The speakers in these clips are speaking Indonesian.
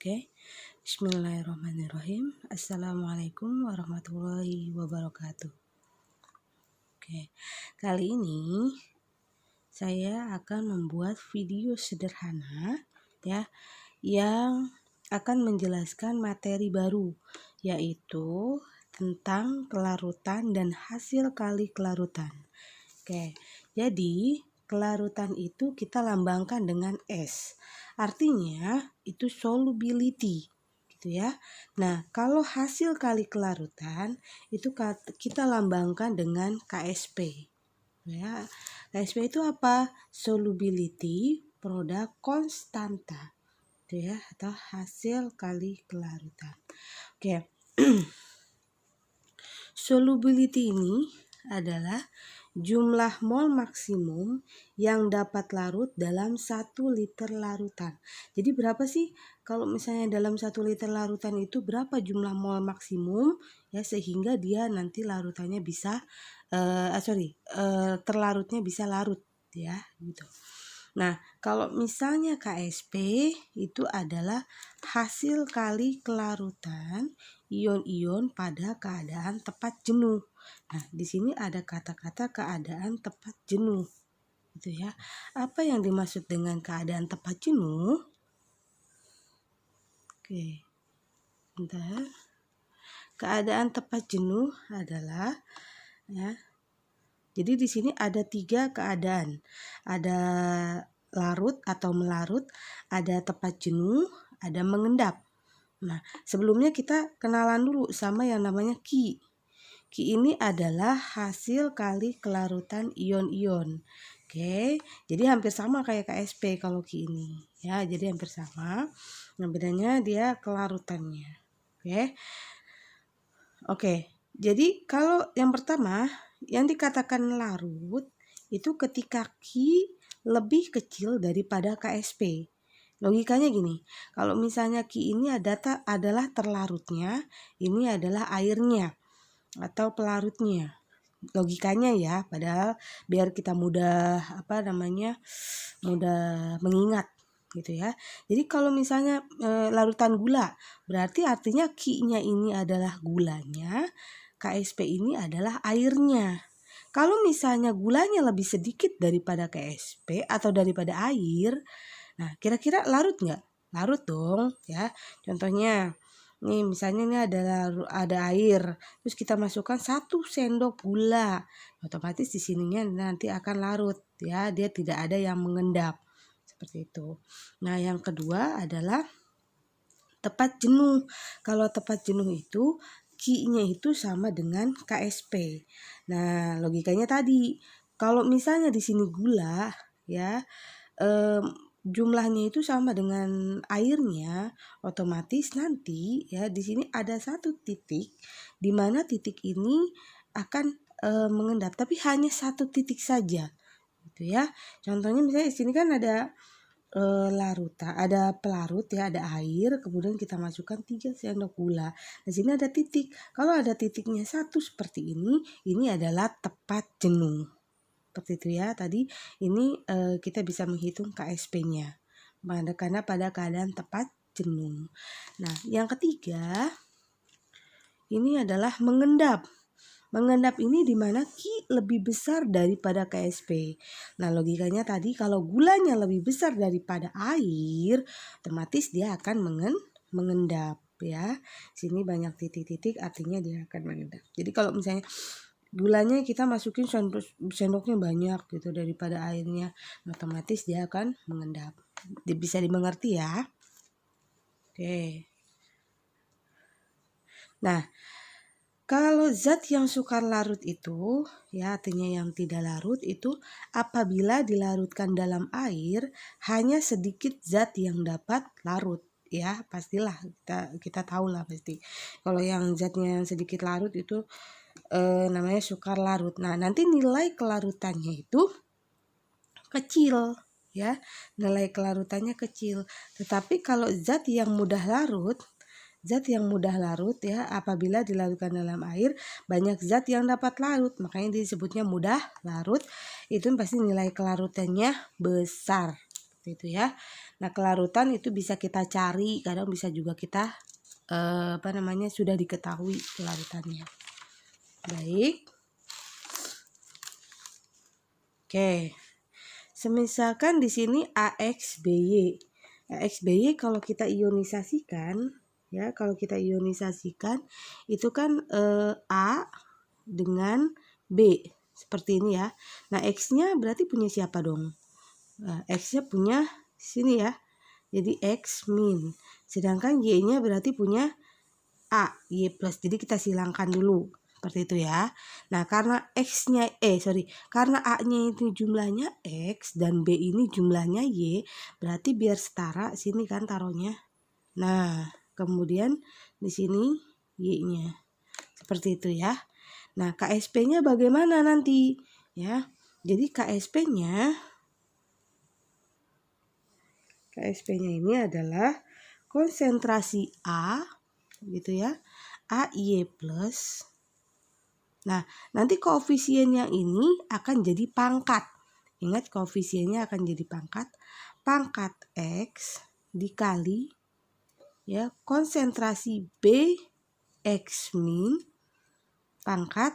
Oke, Bismillahirrahmanirrahim. Assalamualaikum warahmatullahi wabarakatuh. Oke, kali ini saya akan membuat video sederhana ya, yang akan menjelaskan materi baru, yaitu tentang kelarutan dan hasil kali kelarutan. Oke, jadi kelarutan itu kita lambangkan dengan S. Artinya itu solubility gitu ya. Nah, kalau hasil kali kelarutan itu kita lambangkan dengan KSP. Ya. KSP itu apa? Solubility produk konstanta. Gitu ya, atau hasil kali kelarutan. Oke. Solubility ini adalah jumlah mol maksimum yang dapat larut dalam 1 liter larutan. Jadi berapa sih kalau misalnya dalam 1 liter larutan itu berapa jumlah mol maksimum ya, sehingga dia nanti larutannya bisa terlarutnya bisa larut ya gitu. Nah, kalau misalnya KSP itu adalah hasil kali kelarutan ion-ion pada keadaan tepat jenuh. Nah, di sini ada kata-kata keadaan tepat jenuh. Gitu ya. Apa yang dimaksud dengan keadaan tepat jenuh? Oke. Bentar. Keadaan tepat jenuh adalah ya. Jadi di sini ada 3 keadaan. Ada larut atau melarut, ada tepat jenuh, ada mengendap. Nah, sebelumnya kita kenalan dulu sama yang namanya Ki. Ki ini adalah hasil kali kelarutan ion-ion. Oke, jadi hampir sama kayak KSP kalau Ki ini. Ya, jadi hampir sama. Nah, bedanya dia kelarutannya. Oke, jadi kalau yang pertama yang dikatakan larut itu ketika Ki lebih kecil daripada KSP. Logikanya gini, kalau misalnya Ki ini adalah terlarutnya, ini adalah airnya atau pelarutnya. Logikanya ya, padahal biar kita mudah mengingat gitu ya. Jadi kalau misalnya larutan gula, berarti artinya Ki-nya ini adalah gulanya, KSP ini adalah airnya. Kalau misalnya gulanya lebih sedikit daripada KSP atau daripada air, nah kira-kira larut nggak? Larut dong ya. Contohnya, nih misalnya ini ada air, terus kita masukkan 1 sendok gula, otomatis di sininya nanti akan larut ya, dia tidak ada yang mengendap. Seperti itu. Nah, yang kedua adalah tepat jenuh. Kalau tepat jenuh itu Ki-nya itu sama dengan KSP. Nah, logikanya tadi, kalau misalnya di sini gula ya, jumlahnya itu sama dengan airnya, otomatis nanti ya di sini ada 1 titik di mana titik ini akan mengendap, tapi hanya 1 titik saja. Gitu ya. Contohnya misalnya di sini kan ada ada pelarut ya, ada air, kemudian kita masukkan 3 sendok gula. Di sini ada titik. Kalau ada titiknya 1 seperti ini adalah tepat jenuh. Seperti itu ya. Tadi ini kita bisa menghitung KSP-nya. Karena pada keadaan tepat jenuh. Nah, yang ketiga ini adalah mengendap. Mengendap ini di mana Ki lebih besar daripada KSP. Nah, logikanya tadi kalau gulanya lebih besar daripada air, otomatis dia akan mengendap ya. Sini banyak titik-titik artinya dia akan mengendap. Jadi kalau misalnya gulanya kita masukin sendoknya banyak gitu daripada airnya, otomatis dia akan mengendap. Bisa dimengerti ya. Oke. Nah, kalau zat yang sukar larut itu, ya artinya yang tidak larut itu apabila dilarutkan dalam air hanya sedikit zat yang dapat larut. Ya pastilah kita tahu lah pasti. Kalau yang zatnya yang sedikit larut itu namanya sukar larut. Nah, nanti nilai kelarutannya itu kecil. Ya, nilai kelarutannya kecil. Tetapi kalau zat yang mudah larut ya, apabila dilarutkan dalam air banyak zat yang dapat larut, makanya disebutnya mudah larut. Itu pasti nilai kelarutannya besar Seperti itu ya. Nah, kelarutan itu bisa kita cari, kadang bisa juga kita sudah diketahui kelarutannya. Baik. Oke. Semisalkan di sini AXBY. AXBY kalau kita ionisasikan ya, itu kan A dengan B seperti ini ya. Nah, X-nya berarti punya siapa dong? Nah, X-nya punya sini ya. Jadi X min. Sedangkan Y-nya berarti punya A, Y plus. Jadi kita silangkan dulu. Seperti itu ya. Nah, karena karena A-nya itu jumlahnya X dan B ini jumlahnya Y, berarti biar setara sini kan taruhnya. Nah, kemudian di sini Y-nya. Seperti itu ya. Nah, KSP-nya bagaimana nanti? Ya. Jadi KSP-nya ini adalah konsentrasi A gitu ya. AY plus. Nah, nanti koefisien yang ini akan jadi pangkat. Ingat, koefisiennya akan jadi pangkat. Pangkat X dikali ya konsentrasi B X min pangkat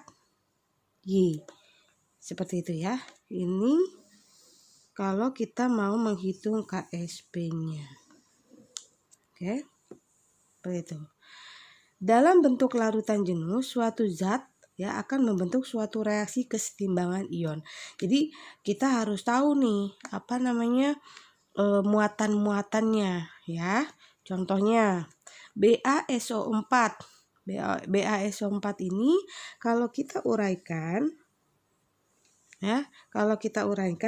Y. Seperti itu ya. Ini kalau kita mau menghitung KSP-nya. Oke. Seperti itu. Dalam bentuk larutan jenuh, suatu zat ya akan membentuk suatu reaksi kesetimbangan ion. Jadi kita harus tahu nih muatan-muatannya ya. Contohnya BaSO4. BaSO4 ini kalau kita uraikan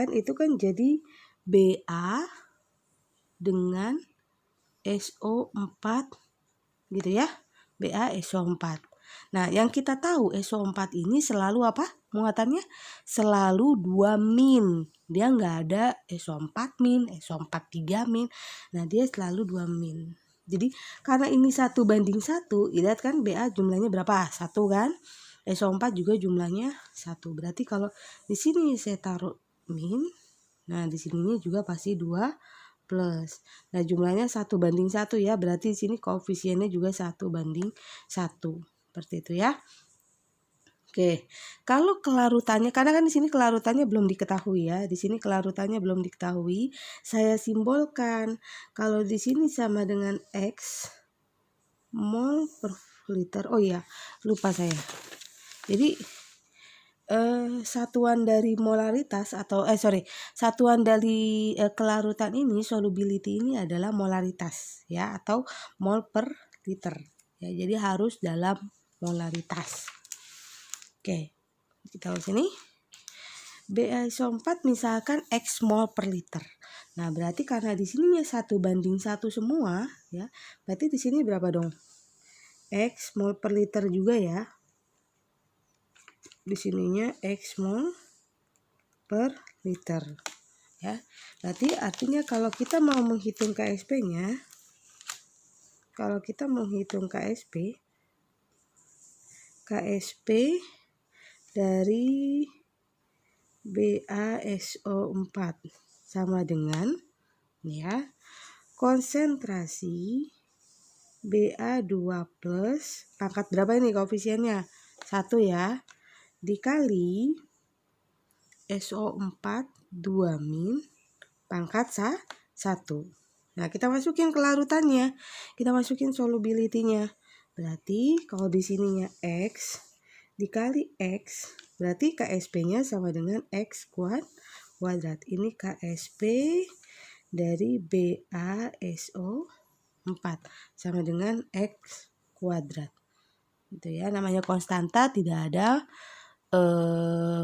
itu kan jadi Ba dengan SO4 gitu ya. BaSO4. Nah, yang kita tahu SO4 ini selalu apa? Muatannya selalu 2 min. Dia nggak ada SO4 min, SO4 3 min. Nah, dia selalu 2 min. Jadi karena ini 1:1, lihat kan Ba jumlahnya berapa? 1 kan? SO4 juga jumlahnya 1. Berarti kalau di sini saya taruh min, nah di sininya juga pasti 2 plus. Nah, jumlahnya 1:1 ya. Berarti di sini koefisiennya juga 1:1. Seperti itu ya. Oke. Kalau kelarutannya, karena kan di sini kelarutannya belum diketahui ya. Di sini kelarutannya belum diketahui. Saya simbolkan kalau di sini sama dengan X mol per liter. Oh iya, lupa saya. Jadi satuan dari molaritas satuan dari kelarutan ini, solubility ini adalah molaritas ya, atau mol per liter ya. Jadi harus dalam molaritas. Oke, kita lihat sini. BaSO4 misalkan X mol per liter. Nah, berarti karena di sininya 1:1 semua ya. Berarti di sini berapa dong? X mol per liter juga ya. Di sininya X mol per liter ya. Berarti artinya kalau kita mau menghitung KSP-nya, KSP dari BaSO4 sama dengan ya konsentrasi Ba2 plus pangkat berapa ini koefisiennya? 1 ya. Dikali SO4 2 min pangkat 1. Nah, kita masukin kelarutannya. Kita masukin solubility-nya. Berarti kalau di sininya X dikali X, berarti KSP-nya sama dengan X kuadrat. Ini KSP dari BaSO4 sama dengan X kuadrat. Itu ya, namanya konstanta, tidak ada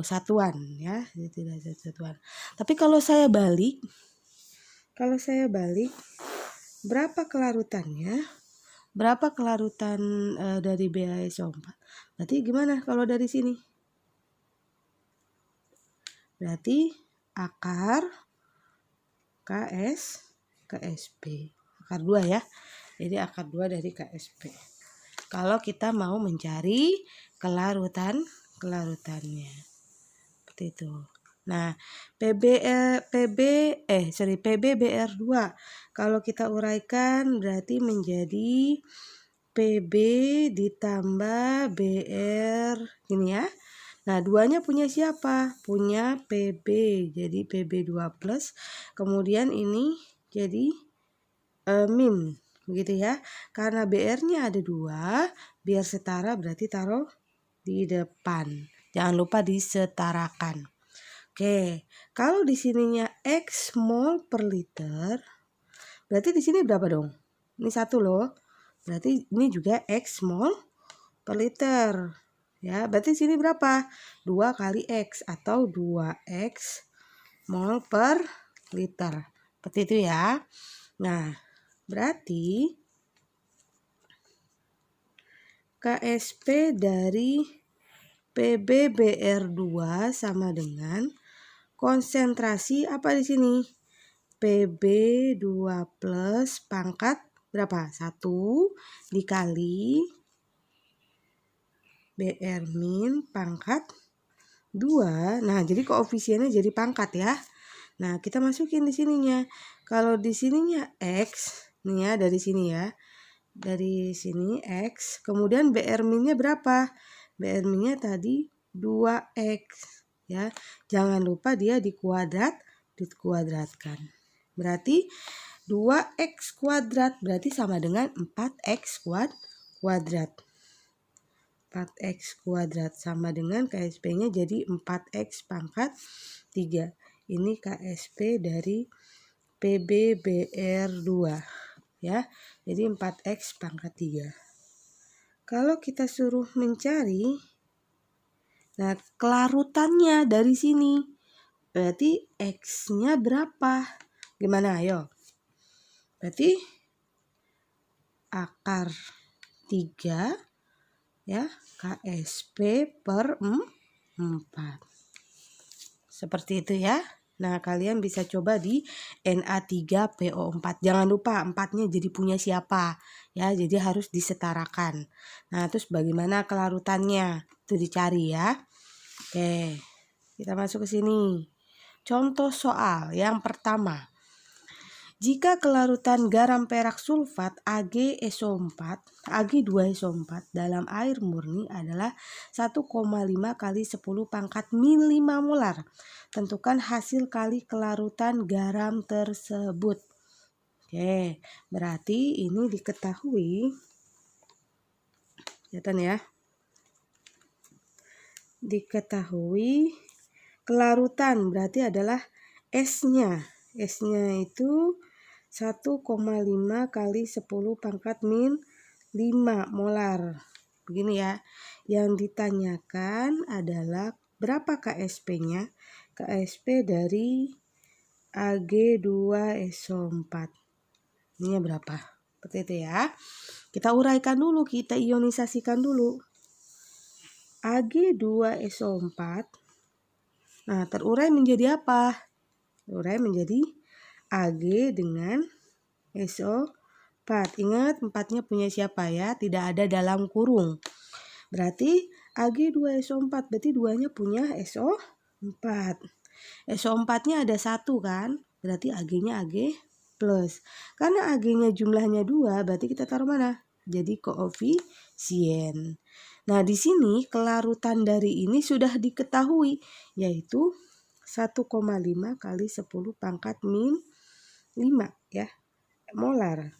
satuan ya, tidak ada satuan. Tapi kalau saya balik berapa kelarutannya? Berapa kelarutan dari BaSO4? Berarti gimana kalau dari sini? Berarti akar KSP. Akar 2 ya. Jadi akar 2 dari KSP. Kalau kita mau mencari kelarutannya. Seperti itu. Nah, PBBR2 kalau kita uraikan berarti menjadi PB ditambah BR ini ya. Nah, duanya punya siapa? Punya PB. Jadi PB2 plus. Kemudian ini jadi min. Begitu ya. Karena BR-nya ada 2, biar setara berarti taruh di depan. Jangan lupa disetarakan. Oke, kalau di sininya X mol per liter, berarti di sini berapa dong? Ini 1 loh. Berarti ini juga X mol per liter. Ya, berarti sini berapa? 2 kali X atau 2X mol per liter. Seperti itu ya. Nah, berarti KSP dari PBBR2 sama dengan konsentrasi apa di sini? PB2 plus pangkat berapa? 1 dikali BR min pangkat 2. Nah, jadi koefisiennya jadi pangkat ya. Nah, kita masukin di sininya. Kalau di sininya X, nih ya dari sini ya. Dari sini X, kemudian BR min-nya berapa? BR min-nya tadi 2X ya. Jangan lupa dia dikuadratkan. Berarti 2X kuadrat berarti sama dengan 4X kuadrat. 4X kuadrat sama dengan KSP-nya jadi 4X pangkat 3. Ini KSP dari PBBR2 ya. Jadi 4X pangkat 3. Kalau kita suruh mencari, nah kelarutannya dari sini, berarti X-nya berapa? Gimana ayo? Berarti akar 3 ya, KSP per 4. Seperti itu ya. Nah, kalian bisa coba di Na3PO4. Jangan lupa 4-nya jadi punya siapa ya, jadi harus disetarakan. Nah, terus bagaimana kelarutannya? Itu dicari ya. Oke, kita masuk ke sini. Contoh soal yang pertama. Jika kelarutan garam perak sulfat AgSO4, Ag2SO4 dalam air murni adalah 1,5 kali 10 pangkat min 5 molar. Tentukan hasil kali kelarutan garam tersebut. Oke, berarti ini diketahui. Kelihatan ya. Diketahui kelarutan berarti adalah S-nya. S-nya itu 1,5 kali 10 pangkat min 5 molar. Begini ya. Yang ditanyakan adalah berapa KSP-nya? KSP dari Ag2SO4. Ini berapa? Seperti itu ya. Kita uraikan dulu, kita ionisasikan dulu. Ag2SO4. Nah, terurai menjadi apa? Terurai menjadi Ag dengan SO4. Ingat 4-nya punya siapa ya? Tidak ada dalam kurung. Berarti Ag2SO4 berarti 2-nya punya SO4. SO4-nya ada 1 kan? Berarti Ag-nya Ag plus. Karena Ag-nya jumlahnya 2, berarti kita taruh mana? Jadi koefisien. Nah, di sini kelarutan dari ini sudah diketahui, yaitu 1,5 kali 10 pangkat min 5 ya, molar.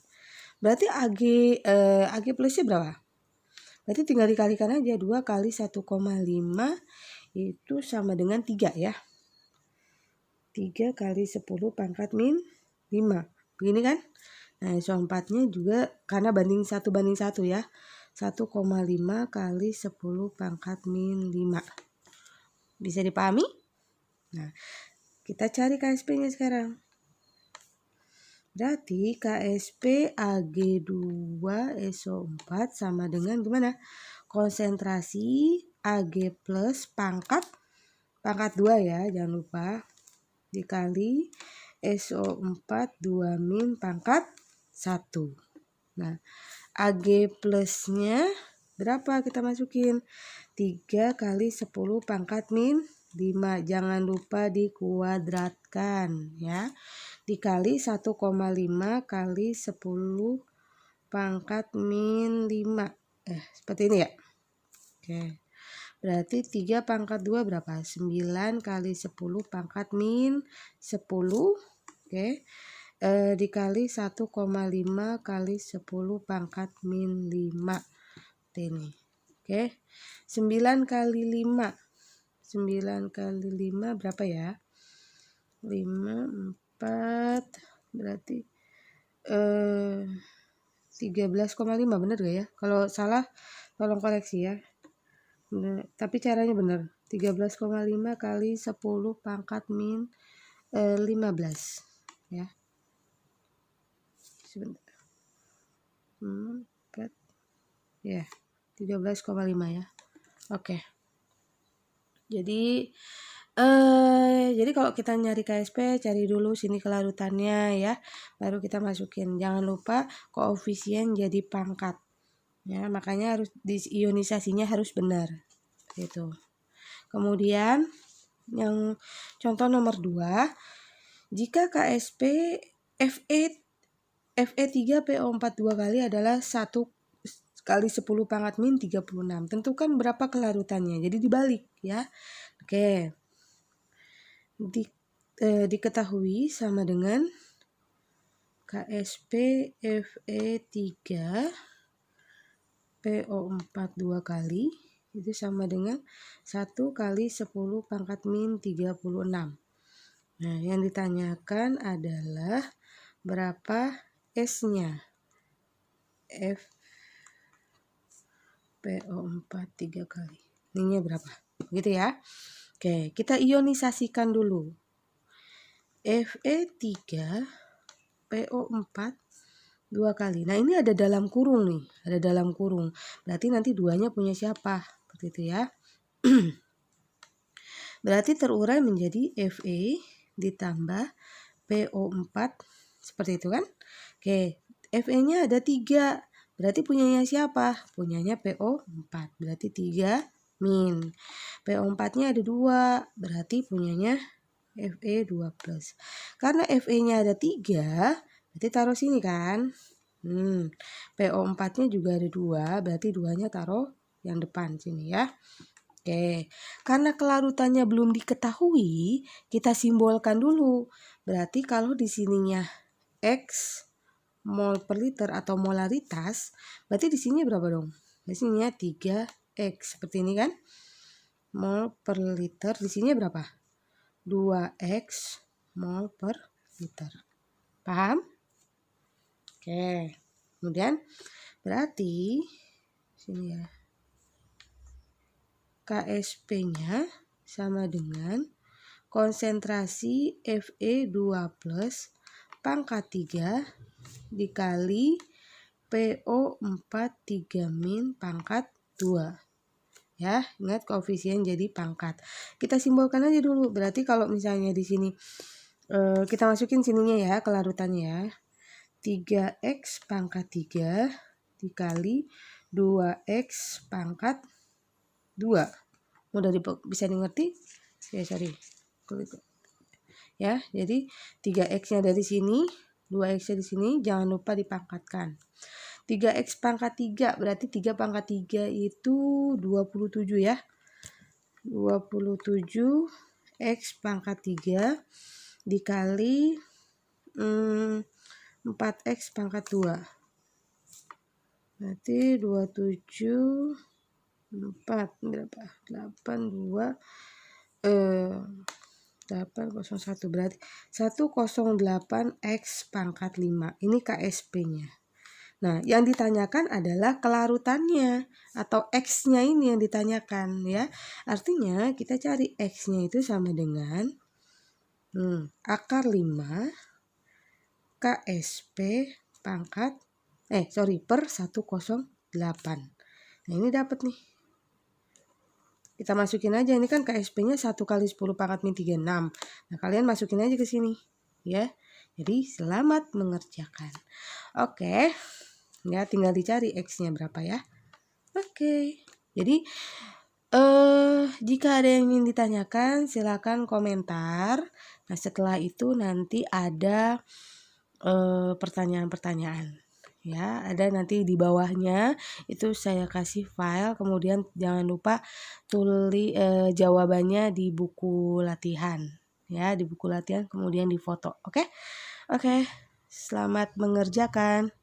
Berarti Ag plusnya berapa? Berarti tinggal dikalikan aja, 2 kali 1,5 itu sama dengan 3 ya. 3 kali 10 pangkat min 5. Begini kan? Nah, SO4-nya juga karena banding 1 ya. 1,5 kali 10 pangkat min 5. Bisa dipahami? Nah, kita cari KSP-nya sekarang. Berarti KSP Ag2SO4 sama dengan gimana? Konsentrasi Ag plus pangkat 2 ya, jangan lupa. Dikali SO4 2 min pangkat 1. Nah, Ag plusnya berapa kita masukin? 3 kali 10 pangkat min 5. Jangan lupa dikuadratkan ya. Dikali 1,5 kali 10 pangkat min 5. Seperti ini ya. Oke. Berarti 3 pangkat 2 berapa? 9 kali 10 pangkat min 10. Oke. Dikali 1,5 kali 10 pangkat min 5. Ini. Oke. 9 kali 5. 9 kali 5 berapa ya? 5, 4, berarti 13,5, bener gak ya? Kalau salah tolong koreksi ya. Bener, tapi caranya bener. 13,5 kali 10 pangkat min 15 ya. Sebentar. 4 ya. 13,5 ya. Oke. Jadi kalau kita nyari KSP, cari dulu sini kelarutannya ya, baru kita masukin. Jangan lupa koefisien jadi pangkat ya, makanya harus ionisasinya harus benar gitu. Kemudian yang contoh nomor 2, jika KSP Fe3PO4 2 kali adalah 1 kali 10 pangkat min 36. Tentukan berapa kelarutannya. Jadi dibalik ya. Oke. Diketahui sama dengan KSP Fe3 PO4 2 kali itu sama dengan 1 kali 10 pangkat min 36. Nah, yang ditanyakan adalah berapa S-nya. PO4 3 kali. Ininya berapa? Gitu ya. Oke, kita ionisasikan dulu. Fe3 PO4 2 kali. Nah, ini ada dalam kurung nih. Ada dalam kurung. Berarti nanti duanya punya siapa? Seperti itu ya. Berarti terurai menjadi Fe ditambah PO4. Seperti itu kan? Oke, Fe-nya ada 3. Berarti punyanya siapa? Punyanya PO4. Berarti 3 min. PO4-nya ada 2. Berarti punyanya Fe2 plus. Karena Fe-nya ada 3, berarti taruh sini kan. PO4-nya juga ada 2, berarti 2-nya taruh yang depan sini ya. Oke, karena kelarutannya belum diketahui, kita simbolkan dulu. Berarti kalau di sininya X mol per liter atau molaritas, berarti di sini berapa dong? Di sininya 3X seperti ini kan? Mol per liter, di sini berapa? 2X mol per liter. Paham? Oke. Kemudian berarti sini ya. KSP-nya sama dengan konsentrasi Fe2 plus pangkat 3 dikali PO4 3 min pangkat 2. Ya, ingat koefisien jadi pangkat. Kita simbolkan aja dulu. Berarti kalau misalnya di sini kita masukin sininya ya, kelarutannya ya. 3X pangkat 3 dikali 2X pangkat 2. Mudah bisa dimengerti? Ya, sorry. Ya, jadi 3X-nya dari sini, 2X-nya di sini, jangan lupa dipangkatkan. 3X pangkat 3, berarti 3 pangkat 3 itu 27 ya. 27 X pangkat 3 dikali 4X pangkat 2. Berarti 27 4 berapa? 82 801, berarti 108X pangkat 5. Ini KSP-nya. Nah, yang ditanyakan adalah kelarutannya atau X-nya ini yang ditanyakan ya. Artinya kita cari X-nya itu sama dengan akar 5 KSP pangkat per 108. Nah, ini dapat nih. Kita masukin aja, ini kan KSP-nya 1 kali 10 pangkat min 36. Nah, kalian masukin aja ke sini ya. Jadi selamat mengerjakan. Oke. Ya, tinggal dicari X-nya berapa ya. Oke. Jadi Jika ada yang ingin ditanyakan silakan komentar. Nah, setelah itu nanti ada pertanyaan-pertanyaan. Ya, ada nanti di bawahnya itu saya kasih file, kemudian jangan lupa tulis jawabannya di buku latihan. Ya, di buku latihan kemudian difoto. Oke? Oke. Selamat mengerjakan.